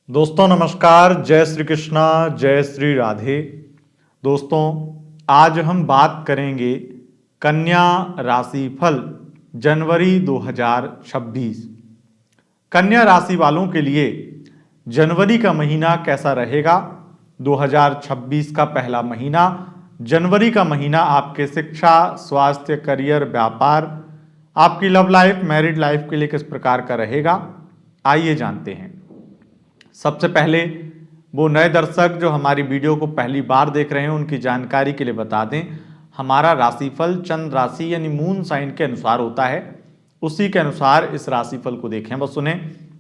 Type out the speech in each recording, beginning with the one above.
दोस्तों नमस्कार, जय श्री कृष्णा, जय श्री राधे। दोस्तों आज हम बात करेंगे कन्या राशि फल जनवरी 2026। कन्या राशि वालों के लिए जनवरी का महीना कैसा रहेगा। 2026 का पहला महीना, जनवरी का महीना आपके शिक्षा, स्वास्थ्य, करियर, व्यापार, आपकी लव लाइफ, मैरिड लाइफ के लिए किस प्रकार का रहेगा, आइए जानते हैं। सबसे पहले वो नए दर्शक जो हमारी वीडियो को पहली बार देख रहे हैं उनकी जानकारी के लिए बता दें, हमारा राशिफल चंद्र राशि यानी मून साइन के अनुसार होता है। उसी के अनुसार इस राशिफल को देखें व सुने।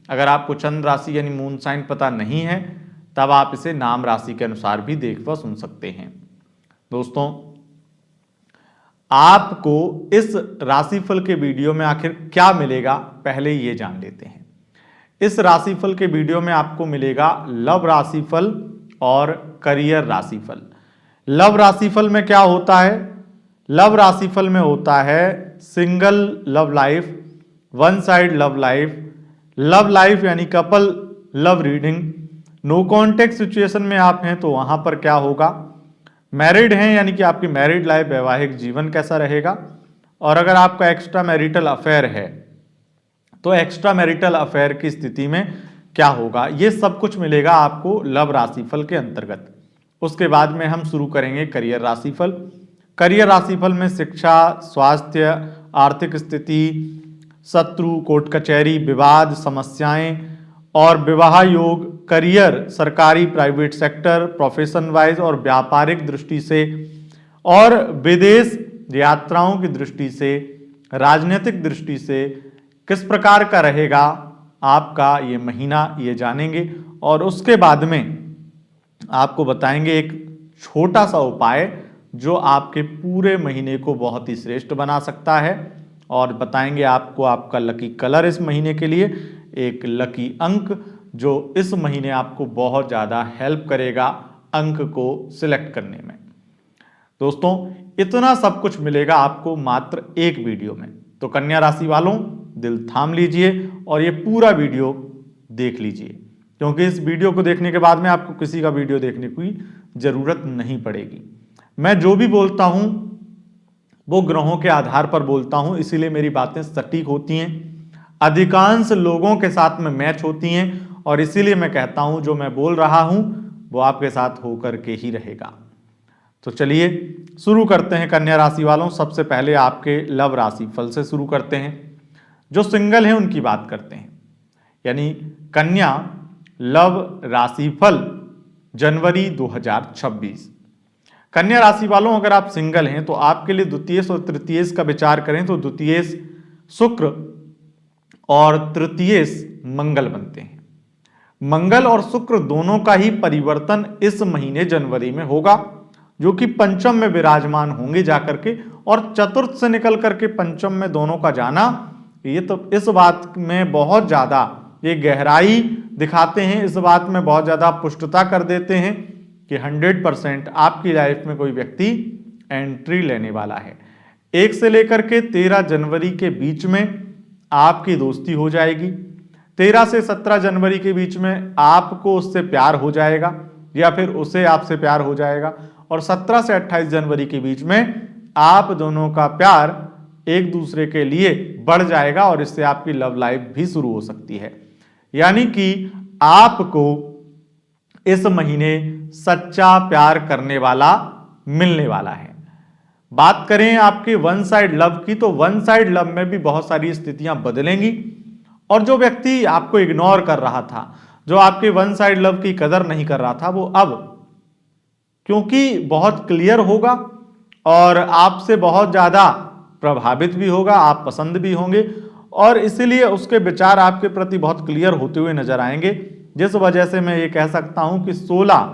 अगर आपको चंद्र राशि यानी मून साइन पता नहीं है तब आप इसे नाम राशि के अनुसार भी देख व सुन सकते हैं। दोस्तों आपको इस राशिफल के वीडियो में आखिर क्या मिलेगा, पहले ये जान लेते हैं। इस राशिफल के वीडियो में आपको मिलेगा लव राशिफल और करियर राशिफल। लव राशिफल में क्या होता है? लव राशिफल में होता है single love life, one side love life यानी couple love reading. No contact situation में आप हैं तो वहां पर क्या होगा। मैरिड हैं यानी कि आपकी मैरिड लाइफ, वैवाहिक जीवन कैसा रहेगा। और अगर आपका एक्स्ट्रा मैरिटल अफेयर है तो एक्स्ट्रा मैरिटल अफेयर की स्थिति में क्या होगा, ये सब कुछ मिलेगा आपको लव राशिफल के अंतर्गत। उसके बाद में हम शुरू करेंगे करियर राशिफल। करियर राशिफल में शिक्षा, स्वास्थ्य, आर्थिक स्थिति, शत्रु, कोर्ट कचहरी, विवाद, समस्याएं और विवाह योग, करियर, सरकारी प्राइवेट सेक्टर, प्रोफेशन वाइज और व्यापारिक दृष्टि से और विदेश यात्राओं की दृष्टि से, राजनीतिक दृष्टि से किस प्रकार का रहेगा आपका ये महीना, ये जानेंगे। और उसके बाद में आपको बताएंगे एक छोटा सा उपाय जो आपके पूरे महीने को बहुत ही श्रेष्ठ बना सकता है। और बताएंगे आपको आपका लकी कलर इस महीने के लिए, एक लकी अंक जो इस महीने आपको बहुत ज़्यादा हेल्प करेगा अंक को सिलेक्ट करने में। दोस्तों इतना सब कुछ मिलेगा आपको मात्र एक वीडियो में। तो कन्या राशि वालों दिल थाम लीजिए और ये पूरा वीडियो देख लीजिए, क्योंकि इस वीडियो को देखने के बाद में आपको किसी का वीडियो देखने की जरूरत नहीं पड़ेगी। मैं जो भी बोलता हूं वो ग्रहों के आधार पर बोलता हूं, इसीलिए मेरी बातें सटीक होती हैं, अधिकांश लोगों के साथ में मैच होती हैं और इसीलिए मैं कहता हूं जो मैं बोल रहा हूं वो आपके साथ होकर के ही रहेगा। तो चलिए शुरू करते हैं कन्या राशि वालों। सबसे पहले आपके लव राशि फल से शुरू करते हैं। जो सिंगल हैं उनकी बात करते हैं, यानी कन्या लव राशि फल जनवरी 2026। कन्या राशि वालों अगर आप सिंगल हैं तो आपके लिए द्वितीयेश और तृतीयेश का विचार करें तो द्वितीयेश शुक्र और तृतीयेश मंगल बनते हैं। मंगल और शुक्र दोनों का ही परिवर्तन इस महीने जनवरी में होगा, जो कि पंचम में विराजमान होंगे जाकर के, और चतुर्थ से निकल करके पंचम में दोनों का जाना, ये तो इस बात में बहुत ज्यादा ये गहराई दिखाते हैं, इस बात में बहुत ज्यादा पुष्टता कर देते हैं कि 100% आपकी लाइफ में कोई व्यक्ति एंट्री लेने वाला है। 1 से लेकर के 13 जनवरी के बीच में आपकी दोस्ती हो जाएगी। 13 से 17 जनवरी के बीच में आपको उससे प्यार हो जाएगा या फिर उसे आपसे प्यार हो जाएगा। और 17 से 28 जनवरी के बीच में आप दोनों का प्यार एक दूसरे के लिए बढ़ जाएगा और इससे आपकी लव लाइफ भी शुरू हो सकती है। यानी कि आपको इस महीने सच्चा प्यार करने वाला मिलने वाला है। बात करें आपके वन साइड लव की तो वन साइड लव में भी बहुत सारी स्थितियां बदलेंगी और जो व्यक्ति आपको इग्नोर कर रहा था, जो आपके वन साइड लव की कदर नहीं कर रहा था, वो अब क्योंकि बहुत क्लियर होगा और आपसे बहुत ज्यादा प्रभावित भी होगा, आप पसंद भी होंगे और इसीलिए उसके विचार आपके प्रति बहुत क्लियर होते हुए नजर आएंगे। जिस वजह से मैं ये कह सकता हूं कि 16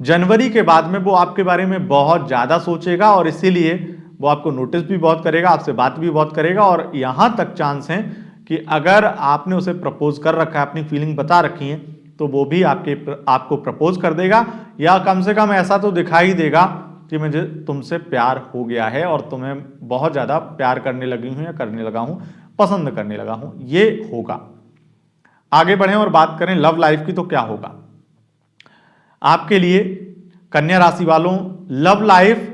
जनवरी के बाद में वो आपके बारे में बहुत ज्यादा सोचेगा और इसीलिए वो आपको नोटिस भी बहुत करेगा, आपसे बात भी बहुत करेगा। और यहां तक चांस है कि अगर आपने उसे प्रपोज कर रखा है, अपनी फीलिंग बता रखी है, तो वो भी आपको प्रपोज कर देगा या कम से कम ऐसा तो दिखाई देगा कि मुझे तुमसे प्यार हो गया है और तुम्हें बहुत ज़्यादा प्यार करने लगी हूँ या करने लगा हूँ, पसंद करने लगा हूँ, ये होगा। आगे बढ़ें और बात करें लव लाइफ की, तो क्या होगा आपके लिए कन्या राशि वालों। लव लाइफ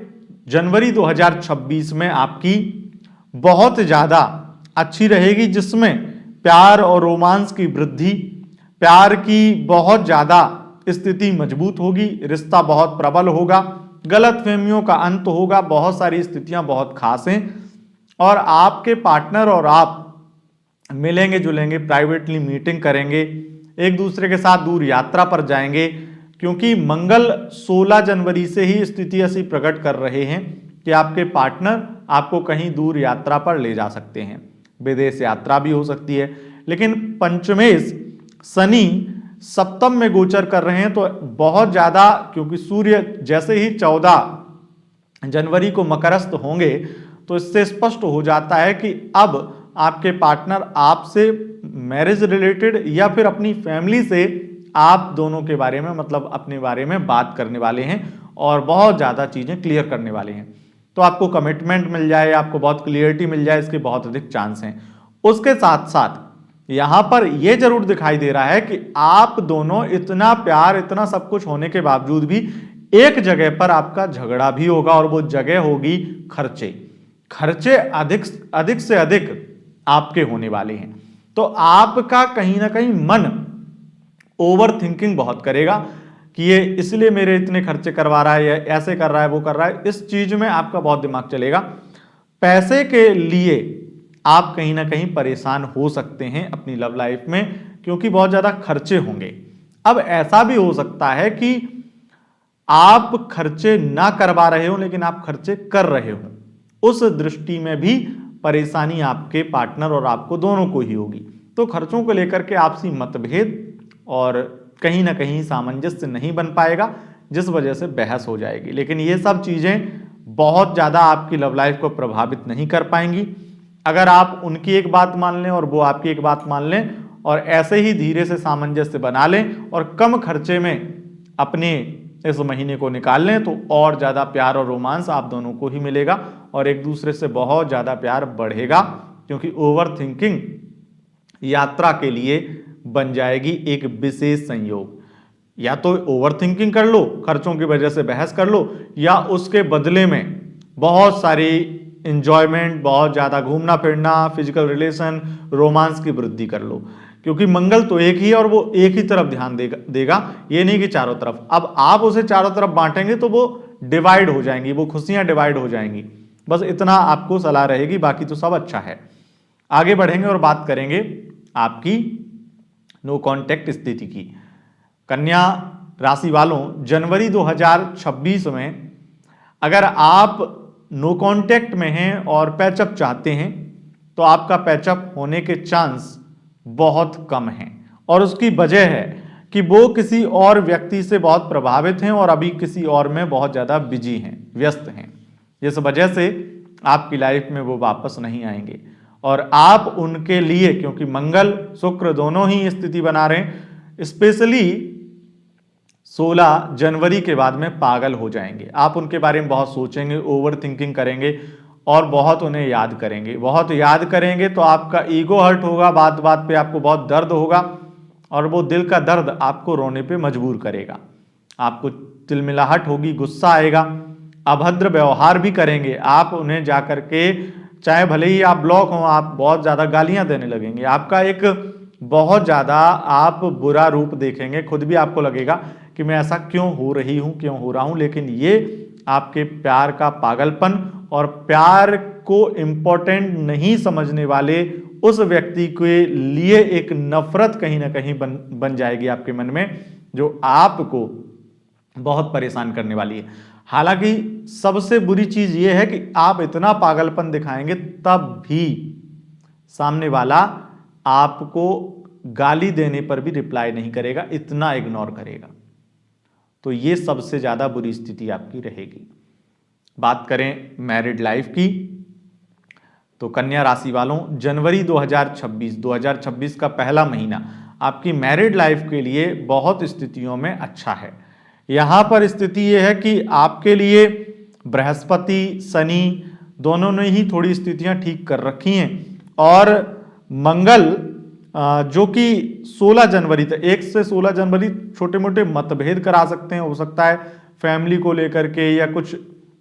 जनवरी 2026 में आपकी बहुत ज्यादा अच्छी रहेगी, जिसमें प्यार और रोमांस की वृद्धि, प्यार की बहुत ज्यादा स्थिति मजबूत होगी, रिश्ता बहुत प्रबल होगा, गलतफहमियों का अंत होगा, बहुत सारी स्थितियां बहुत खास हैं और आपके पार्टनर और आप मिलेंगे जुलेंगे, प्राइवेटली मीटिंग करेंगे, एक दूसरे के साथ दूर यात्रा पर जाएंगे, क्योंकि मंगल 16 जनवरी से ही स्थिति ऐसी प्रकट कर रहे हैं कि आपके पार्टनर आपको कहीं दूर यात्रा पर ले जा सकते हैं, विदेश यात्रा भी हो सकती है। लेकिन पंचमेश शनि सप्तम में गोचर कर रहे हैं, तो बहुत ज्यादा, क्योंकि सूर्य जैसे ही 14 जनवरी को मकरस्थ होंगे तो इससे स्पष्ट हो जाता है कि अब आपके पार्टनर आपसे मैरिज रिलेटेड या फिर अपनी फैमिली से आप दोनों के बारे में, मतलब अपने बारे में बात करने वाले हैं और बहुत ज्यादा चीजें क्लियर करने वाले हैं। तो आपको कमिटमेंट मिल जाए, आपको बहुत क्लियरिटी मिल जाए, इसके बहुत अधिक चांस हैं। उसके साथ साथ यहां पर यह जरूर दिखाई दे रहा है कि आप दोनों इतना प्यार, इतना सब कुछ होने के बावजूद भी एक जगह पर आपका झगड़ा भी होगा और वो जगह होगी खर्चे। खर्चे अधिक से अधिक आपके होने वाले हैं। तो आपका कहीं ना कहीं मन ओवर थिंकिंग बहुत करेगा कि ये इसलिए मेरे इतने खर्चे करवा रहा है, या ऐसे कर रहा है, वो कर रहा है, इस चीज में आपका बहुत दिमाग चलेगा। पैसे के लिए आप कहीं ना कहीं परेशान हो सकते हैं अपनी लव लाइफ में, क्योंकि बहुत ज्यादा खर्चे होंगे। अब ऐसा भी हो सकता है कि आप खर्चे ना करवा रहे हो लेकिन आप खर्चे कर रहे हो, उस दृष्टि में भी परेशानी आपके पार्टनर और आपको दोनों को ही होगी। तो खर्चों को लेकर के आपसी मतभेद और कहीं ना कहीं सामंजस्य नहीं बन पाएगा, जिस वजह से बहस हो जाएगी। लेकिन ये सब चीजें बहुत ज्यादा आपकी लव लाइफ को प्रभावित नहीं कर पाएंगी अगर आप उनकी एक बात मान लें और वो आपकी एक बात मान लें और ऐसे ही धीरे से सामंजस्य बना लें और कम खर्चे में अपने इस महीने को निकाल लें, तो और ज्यादा प्यार और रोमांस आप दोनों को ही मिलेगा और एक दूसरे से बहुत ज्यादा प्यार बढ़ेगा, क्योंकि ओवर थिंकिंग यात्रा के लिए बन जाएगी एक विशेष संयोग। या तो ओवर थिंकिंग कर लो, खर्चों की वजह से बहस कर लो, या उसके बदले में बहुत सारी इंजॉयमेंट, बहुत ज्यादा घूमना फिरना, फिजिकल रिलेशन, रोमांस की वृद्धि कर लो, क्योंकि मंगल तो एक ही है और वो एक ही तरफ ध्यान देगा, ये नहीं कि चारों तरफ। अब आप उसे चारों तरफ बांटेंगे तो वो डिवाइड हो जाएंगी, वो खुशियां डिवाइड हो जाएंगी। बस इतना आपको सलाह रहेगी, बाकी तो सब अच्छा है। आगे बढ़ेंगे और बात करेंगे आपकी नो कॉन्टैक्ट स्थिति की। कन्या राशि वालों, जनवरी 2026 में अगर आप नो कॉन्टैक्ट में हैं और पैचअप चाहते हैं तो आपका पैचअप होने के चांस बहुत कम हैं, और उसकी वजह है कि वो किसी और व्यक्ति से बहुत प्रभावित हैं और अभी किसी और में बहुत ज्यादा बिजी हैं, व्यस्त हैं, जिस वजह से आपकी लाइफ में वो वापस नहीं आएंगे और आप उनके लिए, क्योंकि मंगल शुक्र दोनों ही स्थिति बना रहे हैं, स्पेशली 16 जनवरी के बाद में पागल हो जाएंगे। आप उनके बारे में बहुत सोचेंगे, ओवर थिंकिंग करेंगे और बहुत उन्हें याद करेंगे। बहुत याद करेंगे तो आपका ईगो हर्ट होगा, बात बात पे आपको बहुत दर्द होगा और वो दिल का दर्द आपको रोने पे मजबूर करेगा। आपको तिलमिलाहट होगी, गुस्सा आएगा, अभद्र व्यवहार भी करेंगे। आप उन्हें जाकर के, चाहे भले ही आप ब्लॉक हो, आप बहुत ज्यादा गालियां देने लगेंगे। आपका एक बहुत ज्यादा आप बुरा रूप देखेंगे, खुद भी आपको लगेगा कि मैं ऐसा क्यों हो रही हूं, क्यों हो रहा हूं। लेकिन ये आपके प्यार का पागलपन और प्यार को इंपॉर्टेंट नहीं समझने वाले उस व्यक्ति के लिए एक नफरत कहीं ना कहीं बन जाएगी आपके मन में, जो आपको बहुत परेशान करने वाली है। हालांकि सबसे बुरी चीज यह है कि आप इतना पागलपन दिखाएंगे तब भी सामने वाला आपको गाली देने पर भी रिप्लाई नहीं करेगा, इतना इग्नोर करेगा। तो ये सबसे ज्यादा बुरी स्थिति आपकी रहेगी। बात करें मैरिड लाइफ की, तो कन्या राशि वालों, जनवरी 2026 का पहला महीना आपकी मैरिड लाइफ के लिए बहुत स्थितियों में अच्छा है। यहां पर स्थिति यह है कि आपके लिए बृहस्पति शनि दोनों ने ही थोड़ी स्थितियां ठीक कर रखी हैं और मंगल जो कि 16 जनवरी तक, 1 से 16 जनवरी छोटे मोटे मतभेद करा सकते हैं। हो सकता है फैमिली को लेकर के या कुछ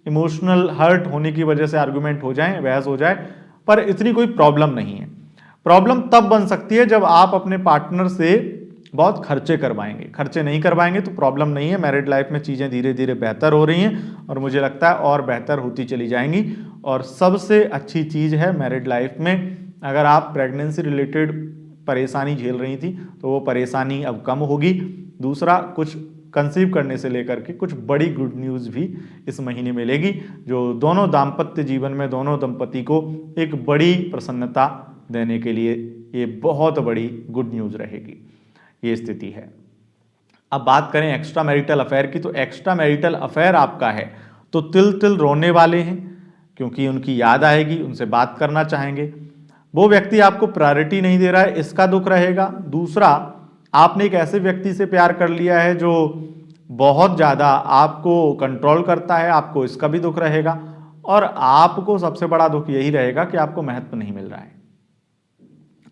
इमोशनल हर्ट होने की वजह से आर्गुमेंट हो जाए, बहस हो जाए, पर इतनी कोई प्रॉब्लम नहीं है। प्रॉब्लम तब बन सकती है जब आप अपने पार्टनर से बहुत खर्चे करवाएंगे। खर्चे नहीं करवाएंगे तो प्रॉब्लम नहीं है। मैरिड लाइफ में चीज़ें धीरे धीरे बेहतर हो रही हैं और मुझे लगता है और बेहतर होती चली जाएंगी। और सबसे अच्छी चीज़ है मैरिड लाइफ में, अगर आप प्रेगनेंसी रिलेटेड परेशानी झेल रही थी तो वो परेशानी अब कम होगी। दूसरा, कुछ कंसीव करने से लेकर के कुछ बड़ी गुड न्यूज़ भी इस महीने मिलेगी, जो दोनों दाम्पत्य जीवन में दोनों दंपति को एक बड़ी प्रसन्नता देने के लिए ये बहुत बड़ी गुड न्यूज़ रहेगी। ये स्थिति है। अब बात करें एक्स्ट्रा मैरिटल अफेयर की, तो एक्स्ट्रा मैरिटल अफेयर आपका है तो तिल तिल रोने वाले हैं, क्योंकि उनकी याद आएगी, उनसे बात करना चाहेंगे। वो व्यक्ति आपको प्रायोरिटी नहीं दे रहा है, इसका दुख रहेगा। दूसरा, आपने एक ऐसे व्यक्ति से प्यार कर लिया है जो बहुत ज़्यादा आपको कंट्रोल करता है, आपको इसका भी दुख रहेगा। और आपको सबसे बड़ा दुख यही रहेगा कि आपको महत्व नहीं मिल रहा है।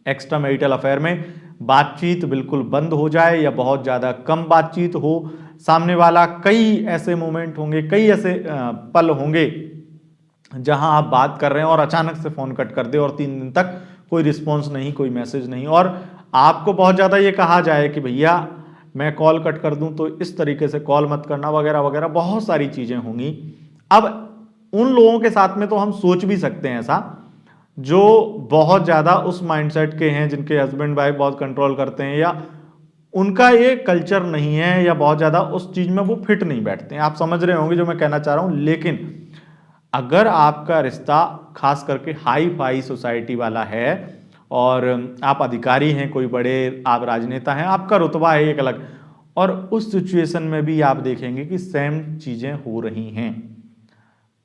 एक्स्ट्रा मैरिटल अफेयर में बातचीत बिल्कुल बंद हो जाए या बहुत ज़्यादा कम बातचीत हो, सामने वाला, कई ऐसे मोमेंट होंगे, कई ऐसे पल होंगे जहां आप बात कर रहे हैं और अचानक से फ़ोन कट कर दे और 3 दिन तक कोई रिस्पॉन्स नहीं, कोई मैसेज नहीं, और आपको बहुत ज़्यादा ये कहा जाए कि भैया मैं कॉल कट कर दूं तो इस तरीके से कॉल मत करना, वगैरह वगैरह, बहुत सारी चीज़ें होंगी। अब उन लोगों के साथ में तो हम सोच भी सकते हैं ऐसा, जो बहुत ज़्यादा उस माइंडसेट के हैं, जिनके हस्बैंड वाइफ बहुत कंट्रोल करते हैं या उनका ये कल्चर नहीं है या बहुत ज़्यादा उस चीज़ में वो फिट नहीं बैठते हैं। आप समझ रहे होंगे जो मैं कहना चाह रहा हूँ। लेकिन अगर आपका रिश्ता खास करके हाई फाई सोसाइटी वाला है और आप अधिकारी हैं, कोई बड़े आप राजनेता हैं, आपका रुतबा है एक अलग, और उस सिचुएशन में भी आप देखेंगे कि सेम चीज़ें हो रही हैं,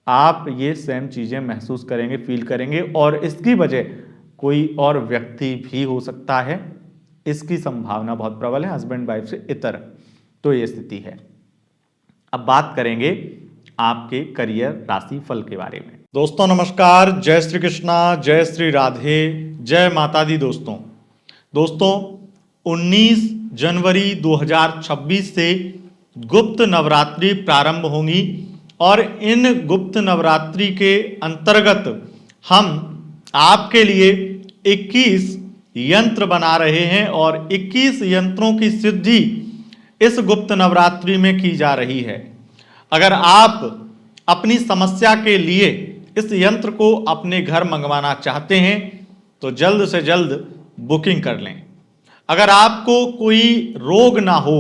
आप ये सेम चीज़ें महसूस करेंगे, फील करेंगे, और इसकी वजह कोई और व्यक्ति भी हो सकता है। इसकी संभावना बहुत प्रबल है, हस्बैंड वाइफ से इतर। तो ये स्थिति है। अब बात करेंगे आपके करियर राशि फल के बारे में। दोस्तों नमस्कार, जय श्री कृष्णा, जय श्री राधे, जय माता दी। दोस्तों 19 जनवरी 2026 से गुप्त नवरात्रि प्रारंभ होंगी और इन गुप्त नवरात्रि के अंतर्गत हम आपके लिए 21 यंत्र बना रहे हैं और 21 यंत्रों की सिद्धि इस गुप्त नवरात्रि में की जा रही है। अगर आप अपनी समस्या के लिए इस यंत्र को अपने घर मंगवाना चाहते हैं तो जल्द से जल्द बुकिंग कर लें। अगर आपको कोई रोग ना हो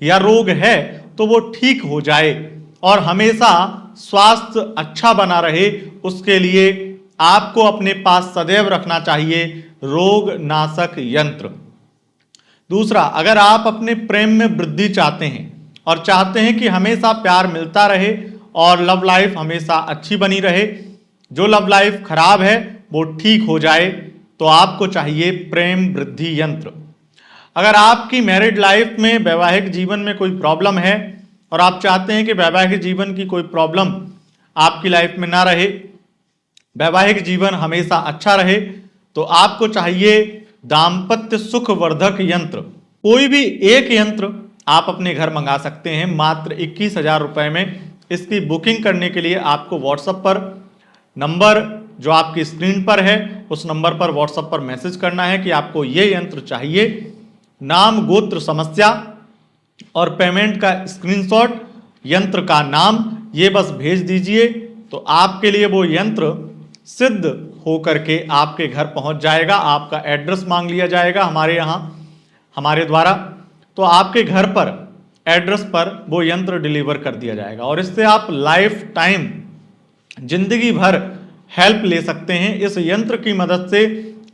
या रोग है तो वो ठीक हो जाए और हमेशा स्वास्थ्य अच्छा बना रहे, उसके लिए आपको अपने पास सदैव रखना चाहिए रोग नाशक यंत्र। दूसरा, अगर आप अपने प्रेम में वृद्धि चाहते हैं और चाहते हैं कि हमेशा प्यार मिलता रहे और लव लाइफ हमेशा अच्छी बनी रहे, जो लव लाइफ खराब है वो ठीक हो जाए, तो आपको चाहिए प्रेम वृद्धि यंत्र। अगर आपकी मैरिड लाइफ में, वैवाहिक जीवन में कोई प्रॉब्लम है और आप चाहते हैं कि वैवाहिक जीवन की कोई प्रॉब्लम आपकी लाइफ में ना रहे, वैवाहिक जीवन हमेशा अच्छा रहे, तो आपको चाहिए दाम्पत्य सुख वर्धक यंत्र। कोई भी एक यंत्र आप अपने घर मंगा सकते हैं मात्र 21,000 रुपए में। इसकी बुकिंग करने के लिए आपको व्हाट्सएप पर नंबर जो आपकी स्क्रीन पर है उस नंबर पर व्हाट्सएप पर मैसेज करना है कि आपको ये यंत्र चाहिए, नाम, गोत्र, समस्या और पेमेंट का स्क्रीनशॉट, यंत्र का नाम, ये बस भेज दीजिए तो आपके लिए वो यंत्र सिद्ध हो करके आपके घर पहुंच जाएगा। आपका एड्रेस मांग लिया जाएगा हमारे यहाँ, हमारे द्वारा, तो आपके घर पर एड्रेस पर वो यंत्र डिलीवर कर दिया जाएगा और इससे आप लाइफ टाइम, जिंदगी भर हेल्प ले सकते हैं। इस यंत्र की मदद से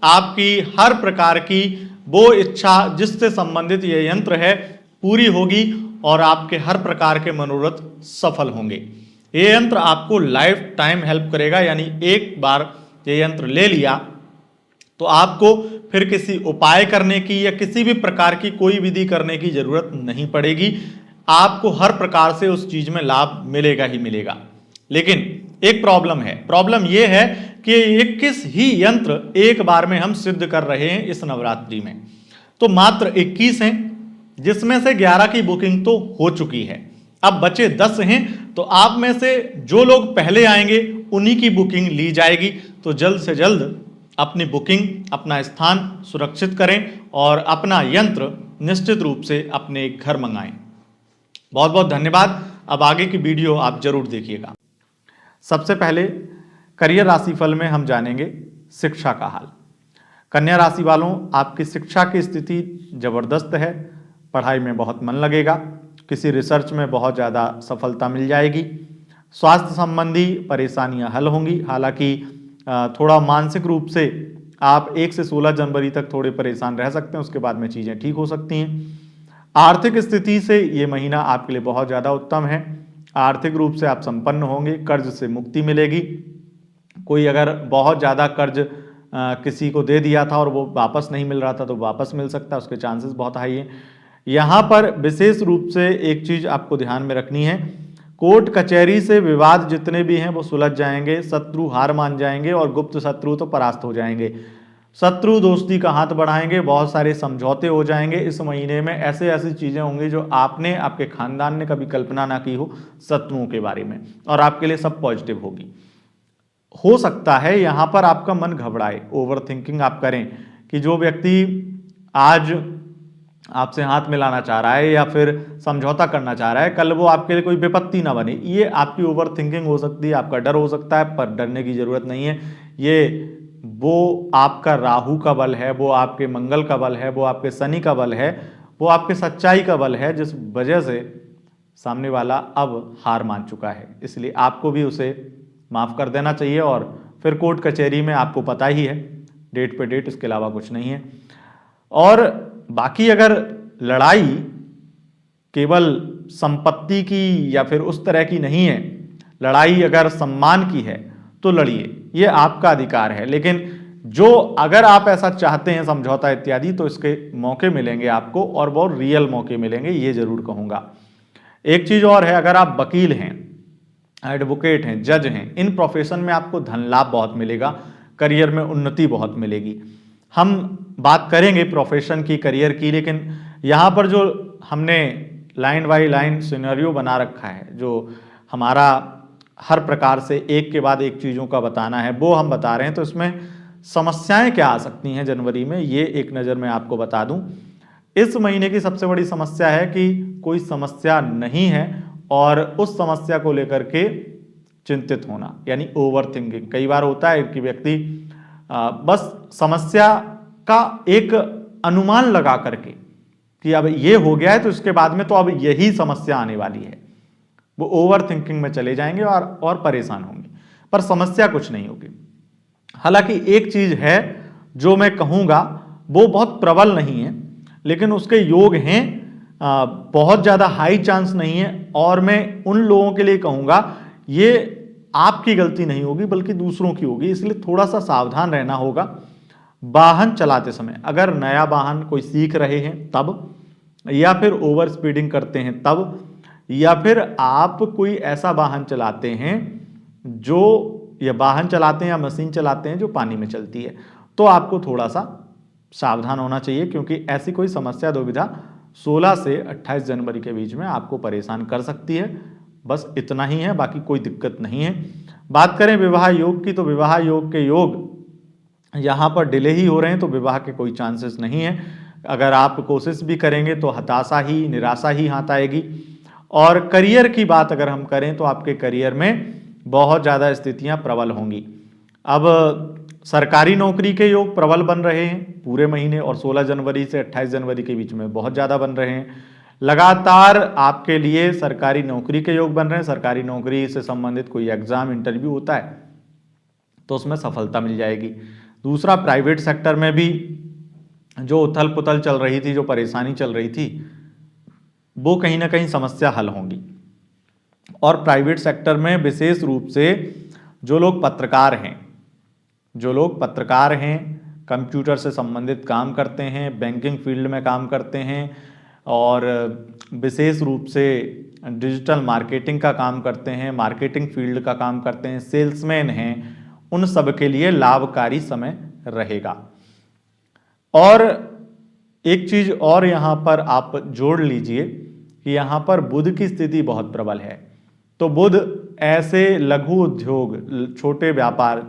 आपकी हर प्रकार की वो इच्छा जिससे संबंधित ये यंत्र है पूरी होगी और आपके हर प्रकार के मनोरथ सफल होंगे। ये यंत्र आपको लाइफ टाइम हेल्प करेगा, यानी एक बार ये यंत्र ले लिया तो आपको फिर किसी उपाय करने की या किसी भी प्रकार की कोई विधि करने की जरूरत नहीं पड़ेगी। आपको हर प्रकार से उस चीज में लाभ मिलेगा ही मिलेगा। लेकिन एक प्रॉब्लम है, प्रॉब्लम यह है कि 21 ही यंत्र एक बार में हम सिद्ध कर रहे हैं इस नवरात्रि में। तो मात्र 21 हैं, जिसमें से 11 की बुकिंग तो हो चुकी है, अब बचे 10 हैं। तो आप में से जो लोग पहले आएंगे उन्हीं की बुकिंग ली जाएगी। तो जल्द से जल्द अपनी बुकिंग, अपना स्थान सुरक्षित करें और अपना यंत्र निश्चित रूप से अपने घर मंगाएं। बहुत बहुत धन्यवाद। अब आगे की वीडियो आप जरूर देखिएगा। सबसे पहले करियर राशिफल में हम जानेंगे शिक्षा का हाल। कन्या राशि वालों, आपकी शिक्षा की स्थिति जबरदस्त है, पढ़ाई में बहुत मन लगेगा, किसी रिसर्च में बहुत ज़्यादा सफलता मिल जाएगी, स्वास्थ्य संबंधी परेशानियां हल होंगी। हालांकि थोड़ा मानसिक रूप से आप 1 से 16 जनवरी तक थोड़े परेशान रह सकते हैं, उसके बाद में चीज़ें ठीक हो सकती हैं। आर्थिक स्थिति से ये महीना आपके लिए बहुत ज़्यादा उत्तम है, आर्थिक रूप से आप संपन्न होंगे, कर्ज से मुक्ति मिलेगी। कोई अगर बहुत ज़्यादा कर्ज किसी को दे दिया था और वो वापस नहीं मिल रहा था तो वापस मिल सकता है, उसके चांसेस बहुत हाई हैं। यहाँ पर विशेष रूप से एक चीज़ आपको ध्यान में रखनी है, कोर्ट कचहरी से विवाद जितने भी हैं वो सुलझ जाएंगे, शत्रु हार मान जाएंगे और गुप्त शत्रु तो परास्त हो जाएंगे। शत्रु दोस्ती का हाथ बढ़ाएंगे, बहुत सारे समझौते हो जाएंगे। इस महीने में ऐसे ऐसी चीज़ें होंगी जो आपने, आपके खानदान ने कभी कल्पना ना की हो शत्रुओं के बारे में, और आपके लिए सब पॉजिटिव होगी। हो सकता है यहाँ पर आपका मन घबराए, ओवर थिंकिंग आप करें कि जो व्यक्ति आज आपसे हाथ मिलाना चाह रहा है या फिर समझौता करना चाह रहा है, कल वो आपके लिए कोई विपत्ति ना बने। ये आपकी ओवर थिंकिंग हो सकती है, आपका डर हो सकता है, पर डरने की जरूरत नहीं है। ये वो आपका राहु का बल है, वो आपके मंगल का बल है, वो आपके शनि का बल है, वो आपके सच्चाई का बल है, जिस वजह से सामने वाला अब हार मान चुका है। इसलिए आपको भी उसे माफ़ कर देना चाहिए। और फिर कोर्ट कचहरी में आपको पता ही है, डेट पे डेट, इसके अलावा कुछ नहीं है। और बाकी अगर लड़ाई केवल संपत्ति की या फिर उस तरह की नहीं है, लड़ाई अगर सम्मान की है तो लड़िए, ये आपका अधिकार है। लेकिन जो अगर आप ऐसा चाहते हैं समझौता इत्यादि, तो इसके मौके मिलेंगे आपको, और बहुत रियल मौके मिलेंगे, ये जरूर कहूँगा। एक चीज़ और है, अगर आप वकील हैं, एडवोकेट हैं, जज हैं, इन प्रोफेशन में आपको धन लाभ बहुत मिलेगा, करियर में उन्नति बहुत मिलेगी। हम बात करेंगे प्रोफेशन की, करियर की, लेकिन यहाँ पर जो हमने लाइन बाय लाइन सिनेरियो बना रखा है, जो हमारा हर प्रकार से एक के बाद एक चीज़ों का बताना है, वो हम बता रहे हैं। तो इसमें समस्याएं क्या आ सकती हैं जनवरी में, ये एक नज़र में आपको बता दूं। इस महीने की सबसे बड़ी समस्या है कि कोई समस्या नहीं है और उस समस्या को लेकर के चिंतित होना, यानी ओवर थिंकिंग। कई बार होता है कि व्यक्ति बस समस्या का एक अनुमान लगा करके कि अब ये हो गया है तो इसके बाद में तो अब यही समस्या आने वाली है, वो ओवर थिंकिंग में चले जाएंगे और परेशान होंगे, पर समस्या कुछ नहीं होगी। हालांकि एक चीज है जो मैं कहूँगा, वो बहुत प्रबल नहीं है लेकिन उसके योग हैं, बहुत ज़्यादा हाई चांस नहीं है। और मैं उन लोगों के लिए कहूँगा, ये आपकी गलती नहीं होगी बल्कि दूसरों की होगी, इसलिए थोड़ा सा सावधान रहना होगा। वाहन चलाते समय, अगर नया वाहन कोई सीख रहे हैं तब, या फिर ओवर स्पीडिंग करते हैं तब, या फिर आप कोई ऐसा वाहन चलाते हैं जो, या वाहन चलाते हैं या मशीन चलाते हैं जो पानी में चलती है, तो आपको थोड़ा सा सावधान होना चाहिए, क्योंकि ऐसी कोई समस्या दुविधा 16 से 28 जनवरी के बीच में आपको परेशान कर सकती है। बस इतना ही है, बाकी कोई दिक्कत नहीं है। बात करें विवाह योग की, तो विवाह योग के योग यहाँ पर डिले ही हो रहे हैं, तो विवाह के कोई चांसेस नहीं है। अगर आप कोशिश भी करेंगे तो हताशा ही, निराशा ही हाथ आएगी। और करियर की बात अगर हम करें तो आपके करियर में बहुत ज़्यादा स्थितियाँ प्रबल होंगी। अब सरकारी नौकरी के योग प्रबल बन रहे हैं पूरे महीने, और 16 जनवरी से 28 जनवरी के बीच में बहुत ज़्यादा बन रहे हैं। लगातार आपके लिए सरकारी नौकरी के योग बन रहे हैं। सरकारी नौकरी से संबंधित कोई एग्जाम, इंटरव्यू होता है तो उसमें सफलता मिल जाएगी। दूसरा, प्राइवेट सेक्टर में भी जो उथल पुथल चल रही थी, जो परेशानी चल रही थी, वो कहीं ना कहीं समस्या हल होंगी। और प्राइवेट सेक्टर में विशेष रूप से जो लोग पत्रकार हैं, कंप्यूटर से संबंधित काम करते हैं, बैंकिंग फील्ड में काम करते हैं, और विशेष रूप से डिजिटल मार्केटिंग का काम करते हैं, मार्केटिंग फील्ड का काम करते हैं, सेल्समैन हैं, उन सब के लिए लाभकारी समय रहेगा। और एक चीज और यहां पर आप जोड़ लीजिए कि यहां पर बुध की स्थिति बहुत प्रबल है। तो बुध ऐसे लघु उद्योग, छोटे व्यापार,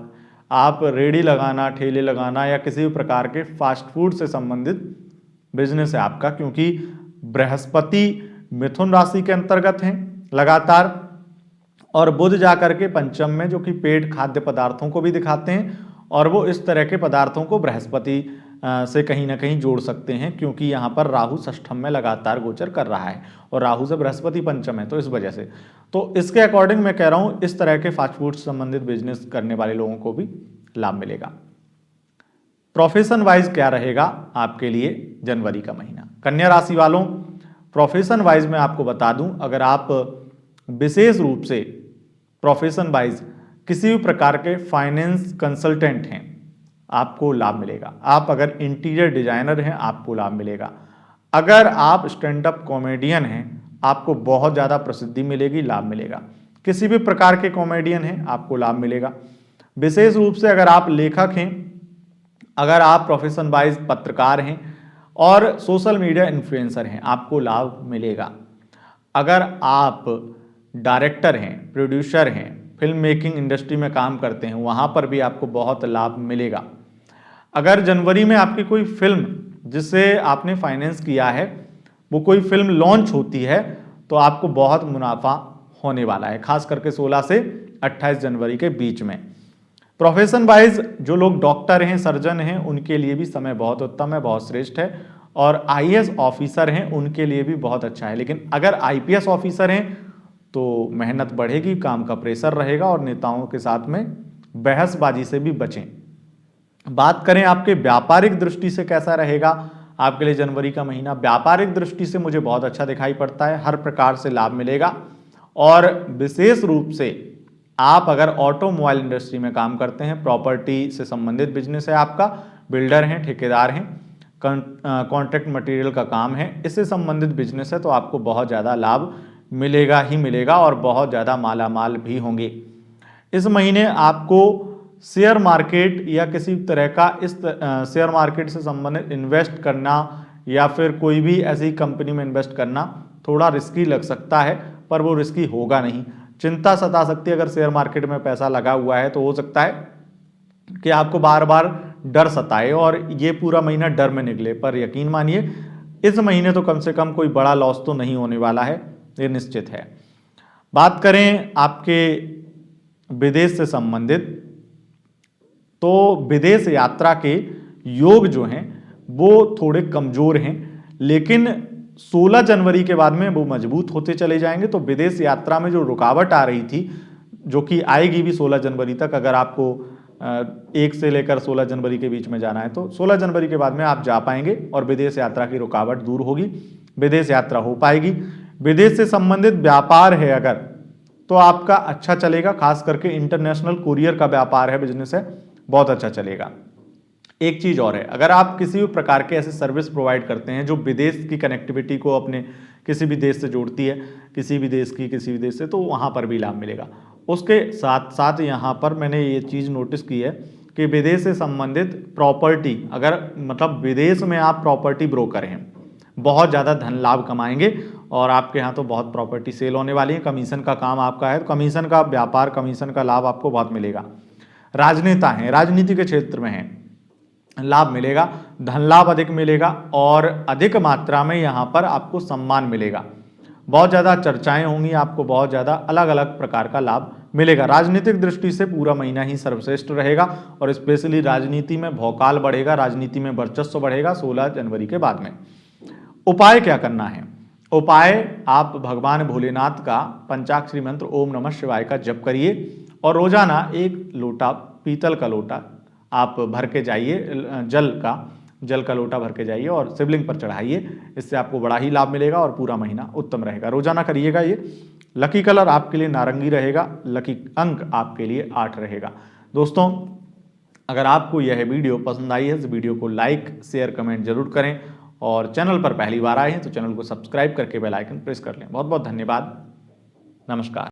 आप रेडी लगाना, ठेले लगाना या किसी भी प्रकार के फास्ट फूड से संबंधित बिजनेस है आपका, क्योंकि बृहस्पति मिथुन राशि के अंतर्गत हैं लगातार, और बुध जाकर के पंचम में, जो कि पेट खाद्य पदार्थों को भी दिखाते हैं, और वो इस तरह के पदार्थों को बृहस्पति से कहीं ना कहीं जोड़ सकते हैं, क्योंकि यहाँ पर राहु षष्ठम में लगातार गोचर कर रहा है और राहु से बृहस्पति पंचम है, तो इस वजह से, तो इसके अकॉर्डिंग मैं कह रहा हूँ इस तरह के फास्ट फूड से संबंधित बिजनेस करने वाले लोगों को भी लाभ मिलेगा। प्रोफेशन वाइज क्या रहेगा आपके लिए जनवरी का महीना? कन्या राशि वालों, प्रोफेशन वाइज मैं आपको बता दूं, अगर आप विशेष रूप से प्रोफेशन वाइज किसी भी प्रकार के फाइनेंस कंसल्टेंट हैं, आपको लाभ मिलेगा। आप अगर इंटीरियर डिजाइनर हैं, आपको लाभ मिलेगा। अगर आप स्टैंड अप कॉमेडियन हैं, आपको बहुत ज़्यादा प्रसिद्धि मिलेगी, लाभ मिलेगा। किसी भी प्रकार के कॉमेडियन हैं, आपको लाभ मिलेगा। विशेष रूप से अगर आप लेखक हैं, अगर आप प्रोफेशन वाइज पत्रकार हैं और सोशल मीडिया इन्फ्लुएंसर हैं, आपको लाभ मिलेगा। अगर आप डायरेक्टर हैं, प्रोड्यूसर हैं, फिल्म मेकिंग इंडस्ट्री में काम करते हैं, वहाँ पर भी आपको बहुत लाभ मिलेगा। अगर जनवरी में आपकी कोई फिल्म जिसे आपने फाइनेंस किया है, वो कोई फिल्म लॉन्च होती है, तो आपको बहुत मुनाफा होने वाला है, खास करके 16 से 28 जनवरी के बीच में। प्रोफेशन वाइज जो लोग डॉक्टर हैं, सर्जन हैं, उनके लिए भी समय बहुत उत्तम है, बहुत श्रेष्ठ है, और आईएएस ऑफिसर हैं, उनके लिए भी बहुत अच्छा है। लेकिन अगर आईपीएस ऑफिसर हैं तो मेहनत बढ़ेगी, काम का प्रेशर रहेगा और नेताओं के साथ में बहसबाजी से भी बचें। बात करें आपके व्यापारिक दृष्टि से कैसा रहेगा आपके लिए जनवरी का महीना? व्यापारिक दृष्टि से मुझे बहुत अच्छा दिखाई पड़ता है, हर प्रकार से लाभ मिलेगा। और विशेष रूप से आप अगर ऑटोमोबाइल इंडस्ट्री में काम करते हैं, प्रॉपर्टी से संबंधित बिजनेस है आपका, बिल्डर हैं, ठेकेदार हैं, कॉन्ट्रैक्ट मटेरियल का काम है, इससे संबंधित बिजनेस है, तो आपको बहुत ज़्यादा लाभ मिलेगा ही मिलेगा और बहुत ज़्यादा मालामाल भी होंगे। इस महीने आपको शेयर मार्केट या किसी तरह का शेयर मार्केट से संबंधित इन्वेस्ट करना या फिर कोई भी ऐसी कंपनी में इन्वेस्ट करना थोड़ा रिस्की लग सकता है, पर वो रिस्की होगा नहीं। चिंता सता सकती है, अगर शेयर मार्केट में पैसा लगा हुआ है तो हो सकता है कि आपको बार बार डर सताए और ये पूरा महीना डर में निकले, पर यकीन मानिए इस महीने तो कम से कम कोई बड़ा लॉस तो नहीं होने वाला है, ये निश्चित है। बात करें आपके विदेश से संबंधित, तो विदेश यात्रा के योग जो हैं वो थोड़े कमजोर हैं, लेकिन 16 जनवरी के बाद में वो मजबूत होते चले जाएंगे। तो विदेश यात्रा में जो रुकावट आ रही थी, जो कि आएगी भी 16 जनवरी तक, अगर आपको 1 से लेकर 16 जनवरी के बीच में जाना है तो 16 जनवरी के बाद में आप जा पाएंगे और विदेश यात्रा की रुकावट दूर होगी, विदेश यात्रा हो पाएगी। विदेश से संबंधित व्यापार है अगर, तो आपका अच्छा चलेगा, खास करके इंटरनेशनल कुरियर का व्यापार है, बिजनेस है, बहुत अच्छा चलेगा। एक चीज और है, अगर आप किसी भी प्रकार के ऐसे सर्विस प्रोवाइड करते हैं जो विदेश की कनेक्टिविटी को अपने किसी भी देश से जोड़ती है, किसी भी देश से, तो वहां पर भी लाभ मिलेगा। उसके साथ साथ यहाँ पर मैंने ये चीज नोटिस की है कि विदेश से संबंधित प्रॉपर्टी, अगर मतलब विदेश में आप प्रॉपर्टी ब्रोकर हैं, बहुत ज़्यादा धन लाभ कमाएंगे और आपके यहाँ तो बहुत प्रॉपर्टी सेल होने वाली है। कमीशन का काम आपका है, तो कमीशन का व्यापार, कमीशन का लाभ आपको बहुत मिलेगा। राजनेता हैं, राजनीति के क्षेत्र में हैं, लाभ मिलेगा, धन लाभ अधिक मिलेगा और अधिक मात्रा में यहाँ पर आपको सम्मान मिलेगा। बहुत ज़्यादा चर्चाएं होंगी, आपको बहुत ज़्यादा अलग अलग प्रकार का लाभ मिलेगा। राजनीतिक दृष्टि से पूरा महीना ही सर्वश्रेष्ठ रहेगा और स्पेशली राजनीति में भौकाल बढ़ेगा, राजनीति में वर्चस्व बढ़ेगा 16 जनवरी के बाद में। उपाय क्या करना है? उपाय, आप भगवान भोलेनाथ का पंचाक्षरी मंत्र ओम नमः शिवाय का जप करिए और रोजाना 1 लोटा, पीतल का लोटा आप भर के जाइए, जल का लोटा भर के जाइए और शिवलिंग पर चढ़ाइए। इससे आपको बड़ा ही लाभ मिलेगा और पूरा महीना उत्तम रहेगा। रोजाना करिएगा ये। लकी कलर आपके लिए नारंगी रहेगा, लकी अंक आपके लिए 8 रहेगा। दोस्तों, अगर आपको यह वीडियो पसंद आई है तो वीडियो को लाइक, शेयर, कमेंट जरूर करें और चैनल पर पहली बार आए हैं तो चैनल को सब्सक्राइब करके बेल आइकन प्रेस कर लें। बहुत बहुत धन्यवाद। नमस्कार।